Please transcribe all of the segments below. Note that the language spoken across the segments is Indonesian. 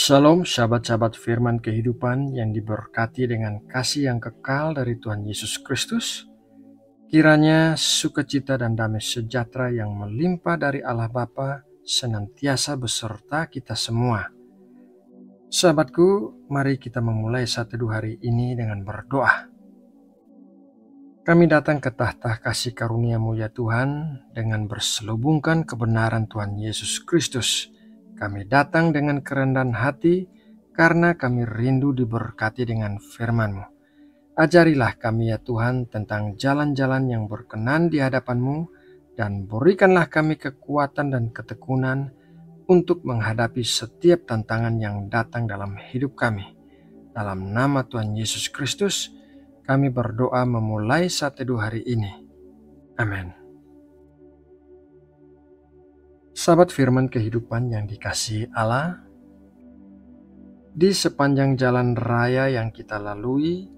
Shalom sahabat-sahabat firman kehidupan yang diberkati dengan kasih yang kekal dari Tuhan Yesus Kristus. Kiranya sukacita dan damai sejahtera yang melimpah dari Allah Bapa senantiasa beserta kita semua. Sahabatku, mari kita memulai satu dua hari ini dengan berdoa. Kami datang ke tahta kasih karunia-Mu ya Tuhan dengan berselubungkan kebenaran Tuhan Yesus Kristus. Kami datang dengan kerendahan hati karena kami rindu diberkati dengan firman-Mu. Ajarilah kami ya Tuhan tentang jalan-jalan yang berkenan di hadapan-Mu dan berikanlah kami kekuatan dan ketekunan untuk menghadapi setiap tantangan yang datang dalam hidup kami. Dalam nama Tuhan Yesus Kristus, kami berdoa memulai satu dua hari ini. Amin. Sahabat firman kehidupan yang dikasihi Allah, di sepanjang jalan raya yang kita lalui,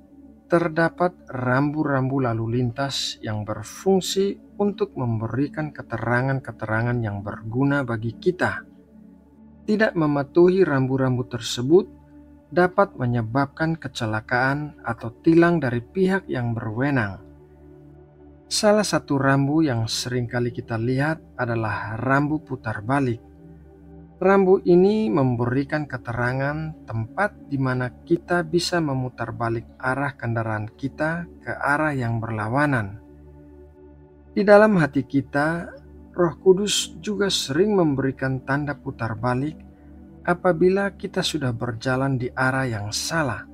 terdapat rambu-rambu lalu lintas yang berfungsi untuk memberikan keterangan-keterangan yang berguna bagi kita. Tidak mematuhi rambu-rambu tersebut dapat menyebabkan kecelakaan atau tilang dari pihak yang berwenang. Salah satu rambu yang sering kali kita lihat adalah rambu putar balik. Rambu ini memberikan keterangan tempat di mana kita bisa memutar balik arah kendaraan kita ke arah yang berlawanan. Di dalam hati kita, Roh Kudus juga sering memberikan tanda putar balik apabila kita sudah berjalan di arah yang salah.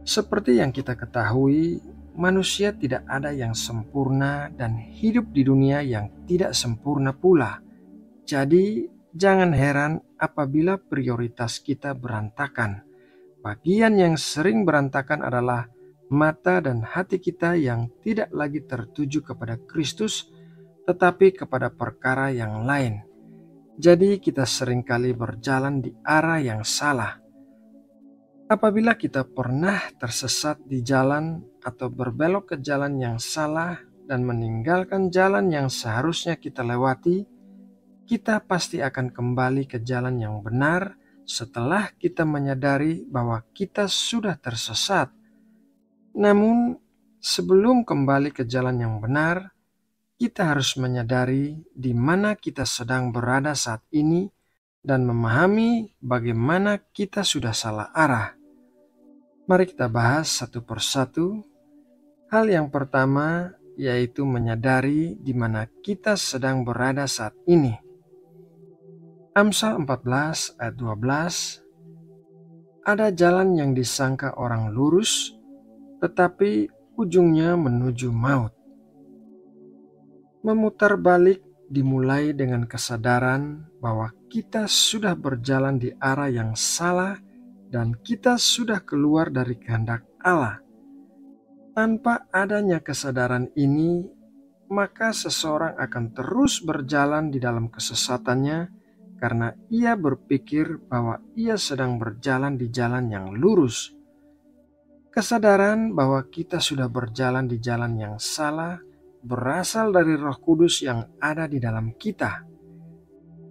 Seperti yang kita ketahui, manusia tidak ada yang sempurna dan hidup di dunia yang tidak sempurna pula. Jadi, jangan heran apabila prioritas kita berantakan. Bagian yang sering berantakan adalah mata dan hati kita yang tidak lagi tertuju kepada Kristus, tetapi kepada perkara yang lain. Jadi kita seringkali berjalan di arah yang salah. Apabila kita pernah tersesat di jalan atau berbelok ke jalan yang salah dan meninggalkan jalan yang seharusnya kita lewati, kita pasti akan kembali ke jalan yang benar setelah kita menyadari bahwa kita sudah tersesat. Namun, sebelum kembali ke jalan yang benar, kita harus menyadari di mana kita sedang berada saat ini dan memahami bagaimana kita sudah salah arah. Mari kita bahas satu persatu. Hal yang pertama yaitu menyadari di mana kita sedang berada saat ini. Amsal 14 ayat 12, ada jalan yang disangka orang lurus, tetapi ujungnya menuju maut. Memutar balik dimulai dengan kesadaran bahwa kita sudah berjalan di arah yang salah dan kita sudah keluar dari kehendak Allah. Tanpa adanya kesadaran ini, maka seseorang akan terus berjalan di dalam kesesatannya karena ia berpikir bahwa ia sedang berjalan di jalan yang lurus. Kesadaran bahwa kita sudah berjalan di jalan yang salah berasal dari Roh Kudus yang ada di dalam kita.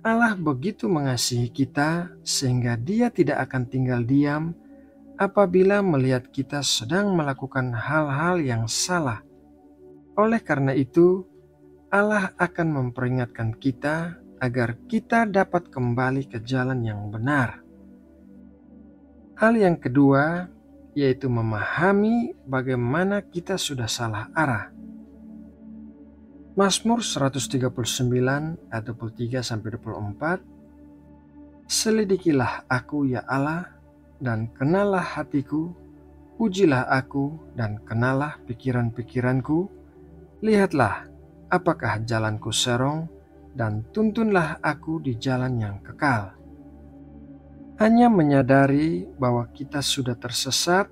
Allah begitu mengasihi kita sehingga Dia tidak akan tinggal diam apabila melihat kita sedang melakukan hal-hal yang salah. Oleh karena itu, Allah akan memperingatkan kita agar kita dapat kembali ke jalan yang benar. Hal yang kedua yaitu memahami bagaimana kita sudah salah arah. Mazmur 139 ayat 23-24, selidikilah aku ya Allah dan kenalah hatiku, ujilah aku dan kenalah pikiran-pikiranku, lihatlah apakah jalanku serong dan tuntunlah aku di jalan yang kekal. Hanya menyadari bahwa kita sudah tersesat,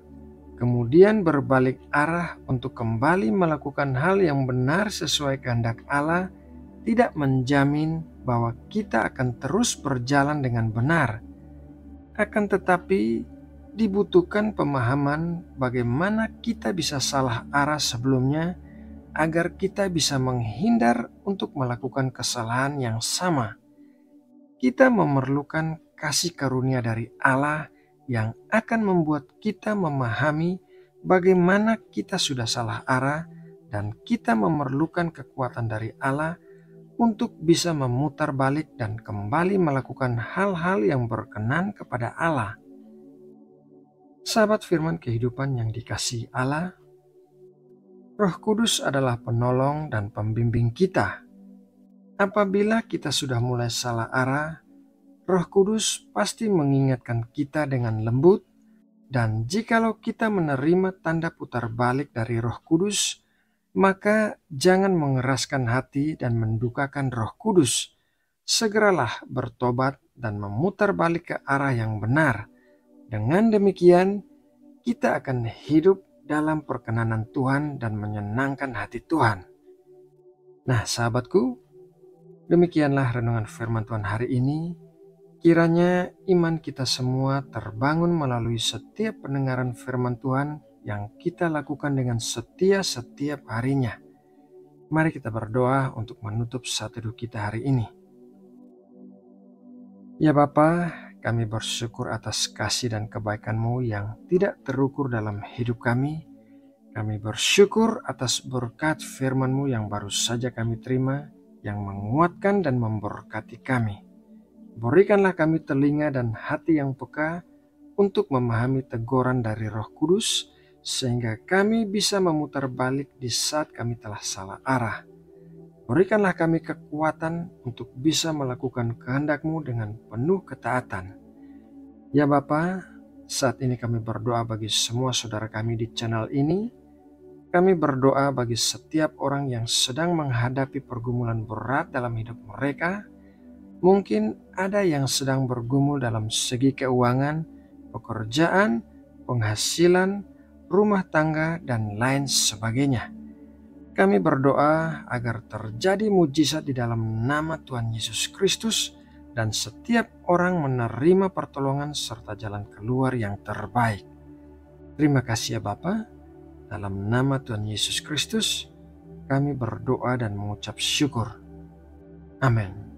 kemudian berbalik arah untuk kembali melakukan hal yang benar sesuai kehendak Allah, tidak menjamin bahwa kita akan terus berjalan dengan benar. Akan tetapi, dibutuhkan pemahaman bagaimana kita bisa salah arah sebelumnya agar kita bisa menghindar untuk melakukan kesalahan yang sama. Kita memerlukan kasih karunia dari Allah yang akan membuat kita memahami bagaimana kita sudah salah arah dan kita memerlukan kekuatan dari Allah untuk bisa memutar balik dan kembali melakukan hal-hal yang berkenan kepada Allah. Sahabat firman kehidupan yang dikasihi Allah, Roh Kudus adalah penolong dan pembimbing kita. Apabila kita sudah mulai salah arah, Roh Kudus pasti mengingatkan kita dengan lembut, dan jikalau kita menerima tanda putar balik dari Roh Kudus, maka jangan mengeraskan hati dan mendukakan Roh Kudus. Segeralah bertobat dan memutar balik ke arah yang benar. Dengan demikian, kita akan hidup dalam perkenanan Tuhan dan menyenangkan hati Tuhan. Nah, sahabatku, demikianlah renungan firman Tuhan hari ini. Kiranya iman kita semua terbangun melalui setiap pendengaran firman Tuhan yang kita lakukan dengan setia setiap harinya. Mari kita berdoa untuk menutup saat teduh kita hari ini. Ya Bapa, kami bersyukur atas kasih dan kebaikan-Mu yang tidak terukur dalam hidup kami. Kami bersyukur atas berkat firman-Mu yang baru saja kami terima, yang menguatkan dan memberkati kami. Berikanlah kami telinga dan hati yang peka untuk memahami teguran dari Roh Kudus, sehingga kami bisa memutar balik di saat kami telah salah arah. Berikanlah kami kekuatan untuk bisa melakukan kehendak-Mu dengan penuh ketaatan. Ya Bapa, saat ini kami berdoa bagi semua saudara kami di channel ini. Kami berdoa bagi setiap orang yang sedang menghadapi pergumulan berat dalam hidup mereka. Mungkin ada yang sedang bergumul dalam segi keuangan, pekerjaan, penghasilan, rumah tangga, dan lain sebagainya. Kami berdoa agar terjadi mujizat di dalam nama Tuhan Yesus Kristus dan setiap orang menerima pertolongan serta jalan keluar yang terbaik. Terima kasih ya Bapa. Dalam nama Tuhan Yesus Kristus, kami berdoa dan mengucap syukur. Amin.